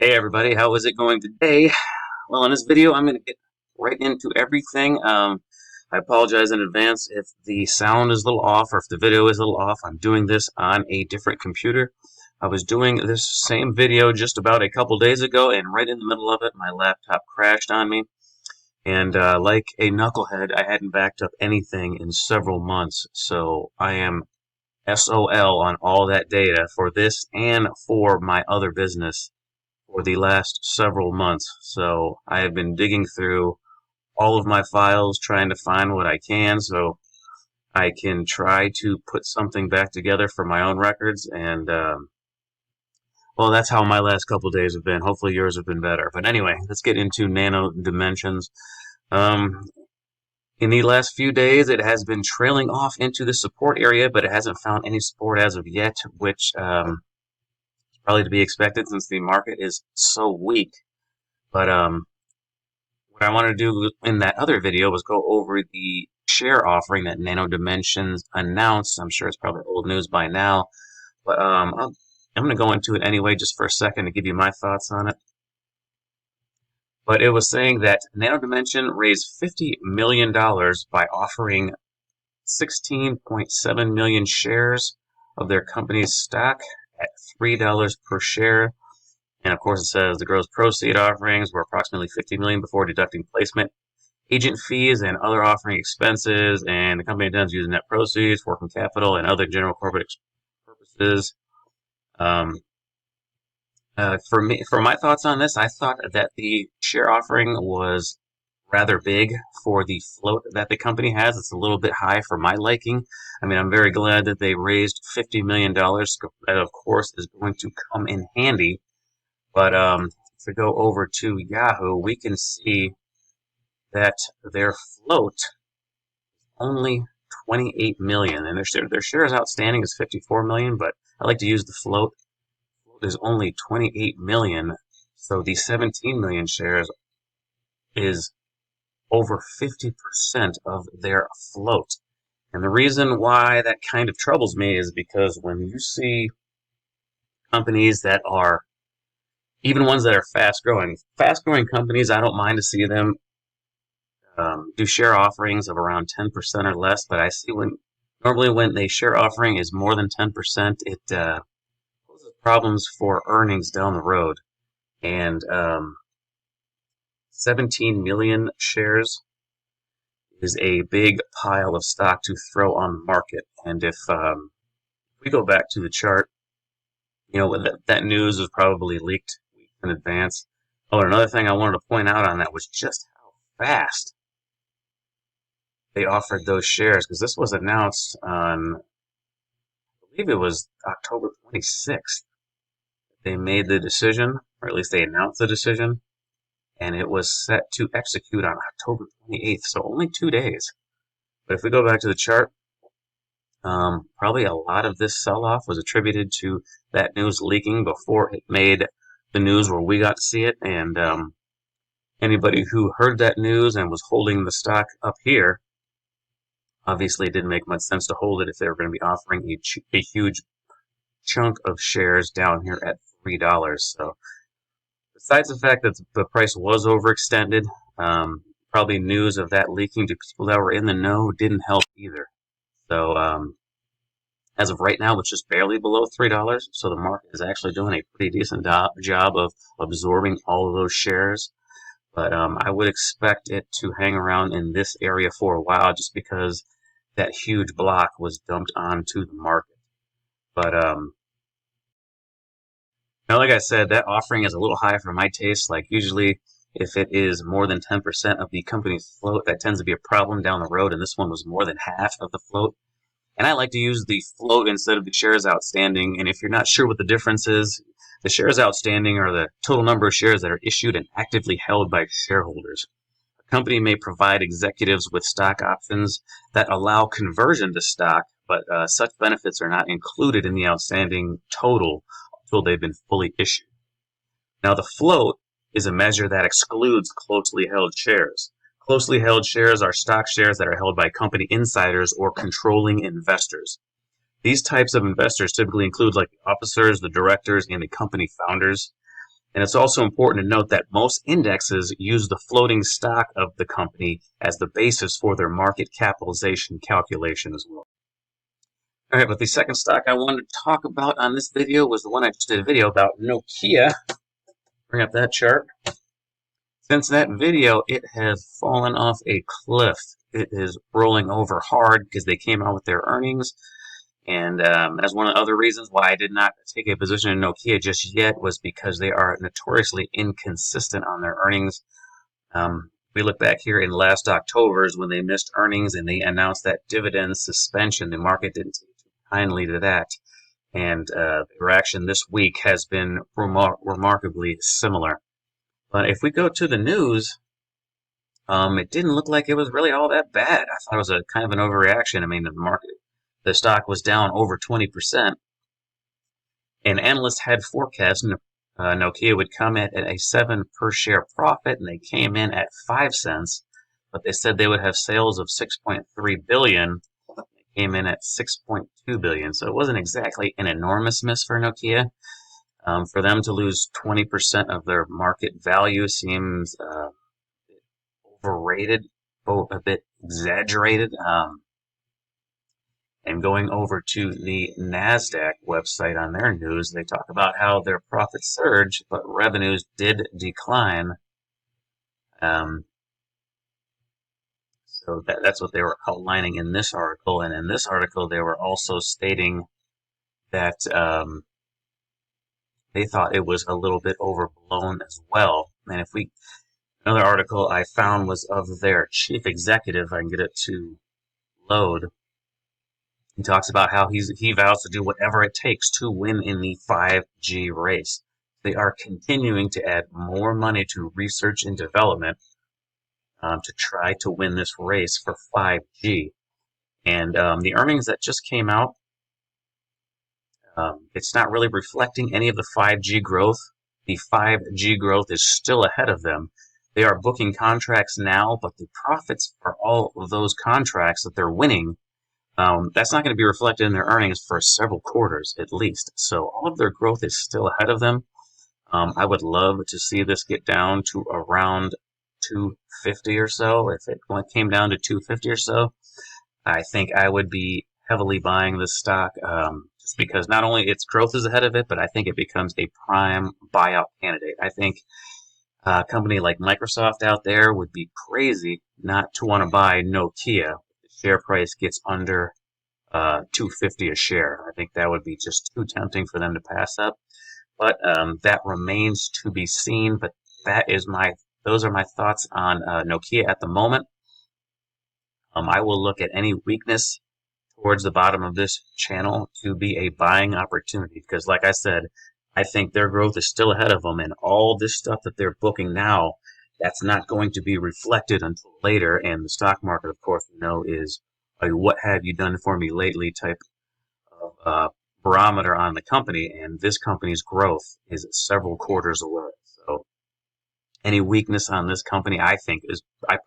Hey everybody, how is it going today? Well, in this video, I'm going to get right into everything. I apologize in advance if the sound is a little off or if the video is a little off. I'm doing this on a different computer. I was doing this same video just about a couple days ago, and right in the middle of it, my laptop crashed on me. And like a knucklehead, I hadn't backed up anything in several months, so I am SOL on all that data for this and for my other business for the last several months. So I have been digging through all of my files trying to find what I can so I can try to put something back together for my own records. And well, that's how my last couple days have been. Hopefully yours have been better. But anyway, let's get into nano dimensions. In the last few days, it has been trailing off into the support area, but it hasn't found any support as of yet, which probably to be expected since the market is so weak. But what I wanted to do in that other video was go over the share offering that Nano Dimensions announced. I'm sure it's probably old news by now, but I'm going to go into it anyway just for a second to give you my thoughts on it. But it was saying that Nano Dimension raised $50 million by offering 16.7 million shares of their company's stock at $3 per share. And of course, it says the gross proceed offerings were approximately $50 million before deducting placement, agent fees, and other offering expenses. And the company intends to use net proceeds, working capital, and other general corporate purposes. For my thoughts on this, I thought that the share offering was rather big for the float that the company has. It's a little bit high for my liking. I mean, I'm very glad that they raised $50 million. That, of course, is going to come in handy. But if we go over to Yahoo, we can see that their float is only 28 million, and their shares outstanding is 54 million. But I like to use the float. The float is only 28 million, so the 17 million shares is over 50% of their float. And the reason why that kind of troubles me is because when you see companies that are even ones that are fast-growing companies, I don't mind to see them do share offerings of around 10% or less. But I see normally when the share offering is more than 10%, it poses problems for earnings down the road. And 17 million shares is a big pile of stock to throw on the market. And if we go back to the chart, you know, that news was probably leaked in advance. Oh, and another thing I wanted to point out on that was just how fast they offered those shares, because this was announced on, I believe it was October 26th. They made the decision, or at least they announced the decision, and it was set to execute on October 28th, so only 2 days. But if we go back to the chart, probably a lot of this sell-off was attributed to that news leaking before it made the news where we got to see it. And anybody who heard that news and was holding the stock up here, obviously it didn't make much sense to hold it if they were going to be offering a huge chunk of shares down here at $3. So besides the fact that the price was overextended, probably news of that leaking to people that were in the know didn't help either. So as of right now, it's just barely below $3. So the market is actually doing a pretty decent job of absorbing all of those shares. But I would expect it to hang around in this area for a while just because that huge block was dumped onto the market. But now, like I said, that offering is a little high for my taste. Like usually, if it is more than 10% of the company's float, that tends to be a problem down the road. And this one was more than half of the float. And I like to use the float instead of the shares outstanding. And if you're not sure what the difference is, the shares outstanding are the total number of shares that are issued and actively held by shareholders. A company may provide executives with stock options that allow conversion to stock, but such benefits are not included in the outstanding total until they've been fully issued. Now, the float is a measure that excludes closely held shares. Closely held shares are stock shares that are held by company insiders or controlling investors. These types of investors typically include like the officers, the directors, and the company founders. And it's also important to note that most indexes use the floating stock of the company as the basis for their market capitalization calculation as well. All right, but the second stock I wanted to talk about on this video was the one I just did a video about, Nokia. Bring up that chart. Since that video, it has fallen off a cliff. It is rolling over hard because they came out with their earnings. And that's one of the other reasons why I did not take a position in Nokia just yet, was because they are notoriously inconsistent on their earnings. We look back here in last October's when they missed earnings and they announced that dividend suspension. The market didn't take too kindly to that. And the reaction this week has been remarkably similar. But if we go to the news, it didn't look like it was really all that bad. I thought it was a kind of an overreaction. I mean, the stock was down over 20%, and analysts had forecast Nokia would come in at a 7 per share profit, and they came in at 5 cents. But they said they would have sales of 6.3 billion. They came in at 6.2 billion. So it wasn't exactly an enormous miss for Nokia. For them to lose 20% of their market value seems overrated, a bit exaggerated. And going over to the NASDAQ website on their news, they talk about how their profits surged, but revenues did decline. So that's what they were outlining in this article. And in this article, they were also stating that they thought it was a little bit overblown as well. And another article I found was of their chief executive. I can get it to load. He talks about how he vows to do whatever it takes to win in the 5G race. They are continuing to add more money to research and development to try to win this race for 5G. And the earnings that just came out, it's not really reflecting any of the 5G growth. The 5G growth is still ahead of them. They are booking contracts now, but the profits for all of those contracts that they're winning, that's not going to be reflected in their earnings for several quarters at least. So all of their growth is still ahead of them. I would love to see this get down to around 250 or so. If it came down to 250 or so, I think I would be heavily buying this stock, just because not only its growth is ahead of it, but I think it becomes a prime buyout candidate. I think a company like Microsoft out there would be crazy not to want to buy Nokia. The share price gets under 250 a share. I think that would be just too tempting for them to pass up. But that remains to be seen. But those are my thoughts on Nokia at the moment. I will look at any weakness towards the bottom of this channel to be a buying opportunity, because like I said, I think their growth is still ahead of them, and all this stuff that they're booking now, that's not going to be reflected until later. And the stock market, of course, is a what have you done for me lately type of barometer on the company, and this company's growth is several quarters away. So any weakness on this company, I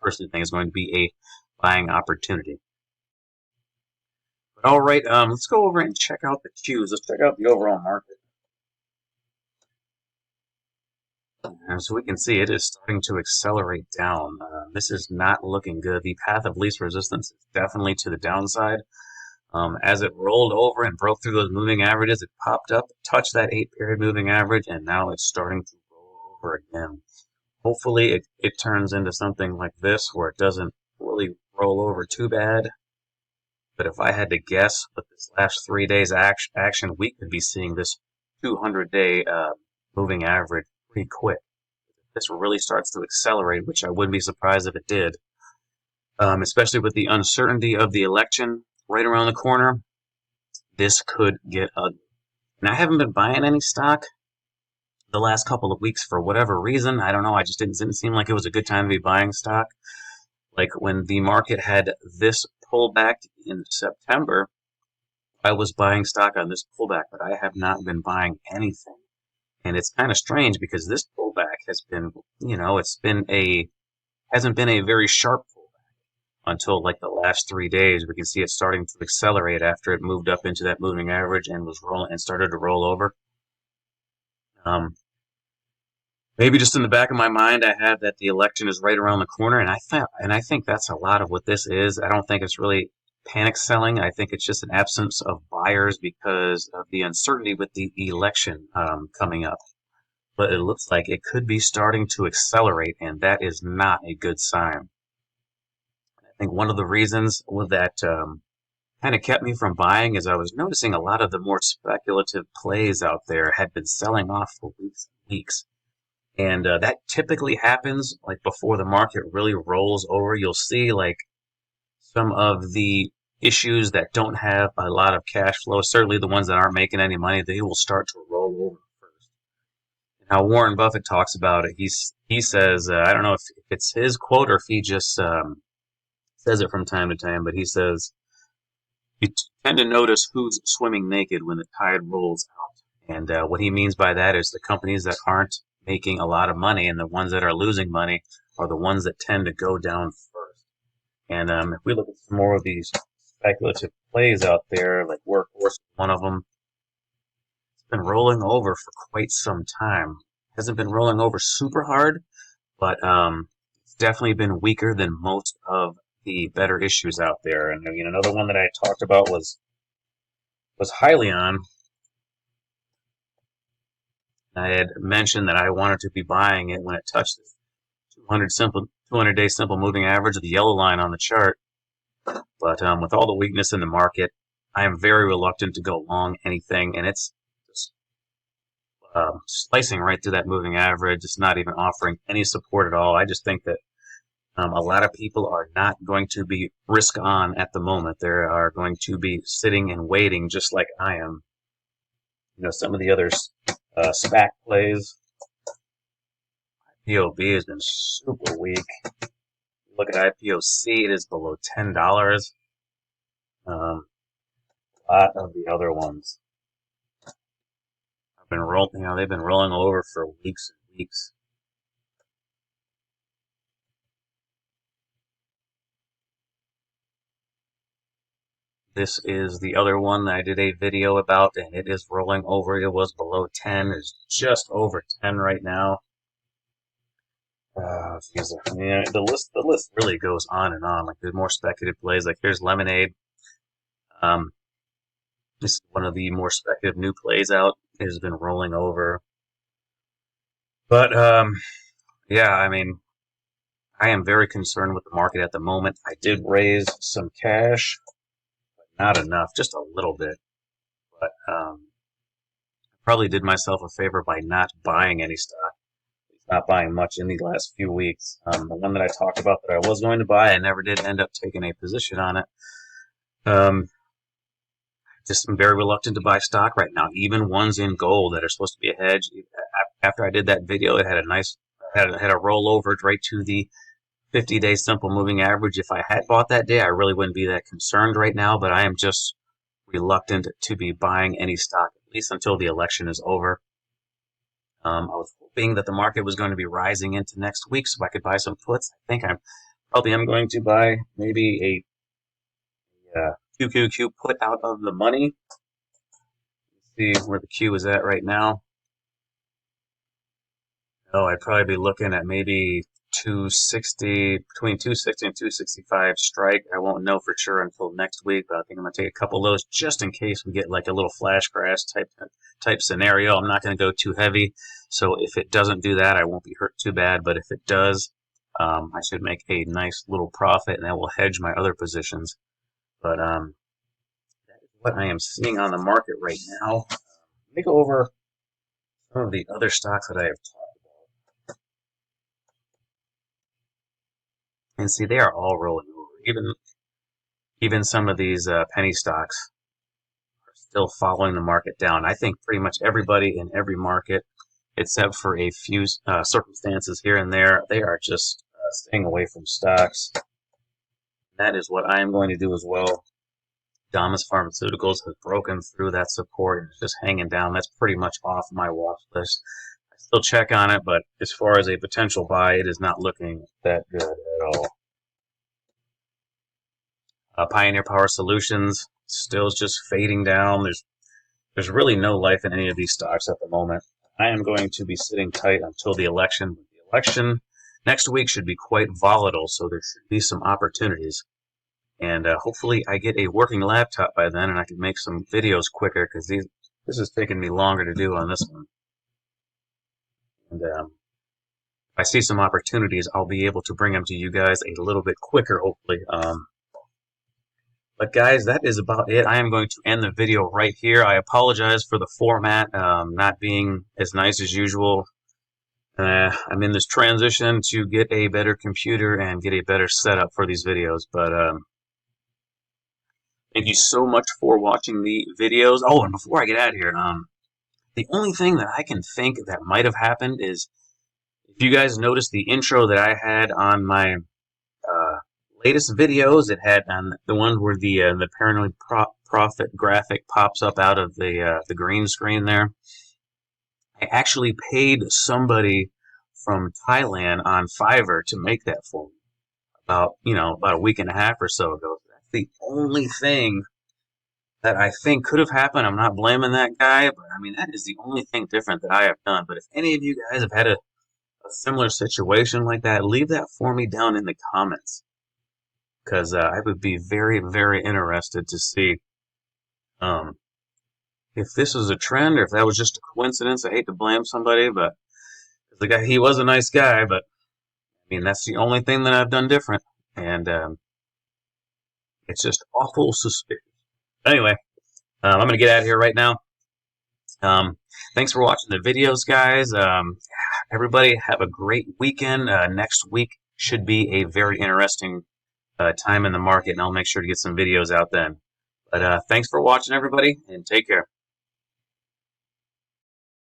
personally think is going to be a buying opportunity. But all right, let's go over and check out the Qs. Let's check out the overall market. And so we can see it is starting to accelerate down. This is not looking good. The path of least resistance is definitely to the downside. As it rolled over and broke through those moving averages, it popped up, touched that 8-period moving average, and now it's starting to roll over again. Hopefully it turns into something like this where it doesn't really roll over too bad. But if I had to guess, with this last 3 days action, we could be seeing this 200-day moving average pretty quick. If this really starts to accelerate, which I wouldn't be surprised if it did, especially with the uncertainty of the election right around the corner, this could get ugly. And I haven't been buying any stock the last couple of weeks for whatever reason. I don't know. I just didn't seem like it was a good time to be buying stock. Like when the market had this pullback in September, I was buying stock on this pullback, but I have not been buying anything. And it's kind of strange because this pullback has been, hasn't been a very sharp pullback until like the last 3 days. We can see it starting to accelerate after it moved up into that moving average and was rolling and started to roll over. maybe just in the back of my mind, I had that the election is right around the corner, and I think that's a lot of what this is. I don't think it's really panic selling. I think it's just an absence of buyers because of the uncertainty with the election coming up. But it looks like it could be starting to accelerate, and that is not a good sign. I think one of the reasons that kind of kept me from buying is I was noticing a lot of the more speculative plays out there had been selling off for weeks and weeks. And that typically happens like before the market really rolls over. You'll see like some of the issues that don't have a lot of cash flow, certainly the ones that aren't making any money, they will start to roll over first. And how Warren Buffett talks about it, he says, I don't know if it's his quote or if he just says it from time to time, but he says, you tend to notice who's swimming naked when the tide rolls out. And what he means by that is the companies that aren't making a lot of money and the ones that are losing money are the ones that tend to go down first. And if we look at some more of these speculative plays out there, like Workhorse, one of them, it's been rolling over for quite some time. It hasn't been rolling over super hard, but it's definitely been weaker than most of the better issues out there. And I mean, another one that I talked about was Hyliion. I had mentioned that I wanted to be buying it when it touched the 200-day simple moving average of the yellow line on the chart. But with all the weakness in the market, I am very reluctant to go long anything, and it's just slicing right through that moving average. It's not even offering any support at all. I just think that a lot of people are not going to be risk on at the moment. They are going to be sitting and waiting just like I am. You know, some of the other SPAC plays, IPOB has been super weak. Look at IPOC, it is below $10. A lot of the other ones have been rolling. You know, they've been rolling over for weeks and weeks. This is the other one that I did a video about, and it is rolling over. It was below 10. It's just over 10 right now. Yeah, the list really goes on and on. Like there's more speculative plays. Like there's Lemonade. This is one of the more speculative new plays out. It has been rolling over. But yeah, I mean, I am very concerned with the market at the moment. I did raise some cash, but not enough, just a little bit. But I probably did myself a favor by not buying any stock. Not buying much in the last few weeks. The one that I talked about that I was going to buy, I never did end up taking a position on it. Just I'm very reluctant to buy stock right now, even ones in gold that are supposed to be a hedge. After I did that video, it had a nice, had a rollover right to the 50-day simple moving average. If I had bought that day, I really wouldn't be that concerned right now, but I am just reluctant to be buying any stock, at least until the election is over. I was hoping that the market was going to be rising into next week so I could buy some puts. I think I probably am going to buy maybe a QQQ put out of the money. Let's see where the Q is at right now. Oh, I'd probably be looking at maybe 260, between 260 and 265 strike. I won't know for sure until next week, but I think I'm going to take a couple of those just in case we get like a little flash crash type scenario. I'm not going to go too heavy, so if it doesn't do that, I won't be hurt too bad, but if it does, I should make a nice little profit, and that will hedge my other positions. But that is what I am seeing on the market right now. Let me go over some of the other stocks that I have talked about. And see, they are all rolling over. Even some of these penny stocks are still following the market down. I think pretty much everybody in every market, except for a few circumstances here and there, they are just staying away from stocks. That is what I am going to do as well. Damas Pharmaceuticals has broken through that support and is just hanging down. That's pretty much off my watch list. I still check on it, but as far as a potential buy, it is not looking that good at all. Pioneer Power Solutions still is just fading down. There's really no life in any of these stocks at the moment. I am going to be sitting tight until the election. The election next week should be quite volatile, so there should be some opportunities. And hopefully I get a working laptop by then and I can make some videos quicker, because this is taking me longer to do on this one. And if I see some opportunities, I'll be able to bring them to you guys a little bit quicker, hopefully. But guys, that is about it. I am going to end the video right here. I apologize for the format not being as nice as usual. I'm in this transition to get a better computer and get a better setup for these videos. But thank you so much for watching the videos. Oh, and before I get out of here, the only thing that I can think that might have happened is, if you guys noticed the intro that I had on my latest videos, it had on the one where the paranoid prophet graphic pops up out of the green screen there. I actually paid somebody from Thailand on Fiverr to make that for me about a week and a half or so ago. That's the only thing that I think could have happened. I'm not blaming that guy, but I mean, that is the only thing different that I have done. But if any of you guys have had a similar situation like that, leave that for me down in the comments, because I would be very, very interested to see if this was a trend or if that was just a coincidence. I hate to blame somebody, but the guy, he was a nice guy, but I mean, that's the only thing that I've done different, and it's just awful suspicious. Anyway, I'm going to get out of here right now. Thanks for watching the videos, guys. Everybody have a great weekend. Next week should be a very interesting time in the market, and I'll make sure to get some videos out then. But thanks for watching, everybody, and take care.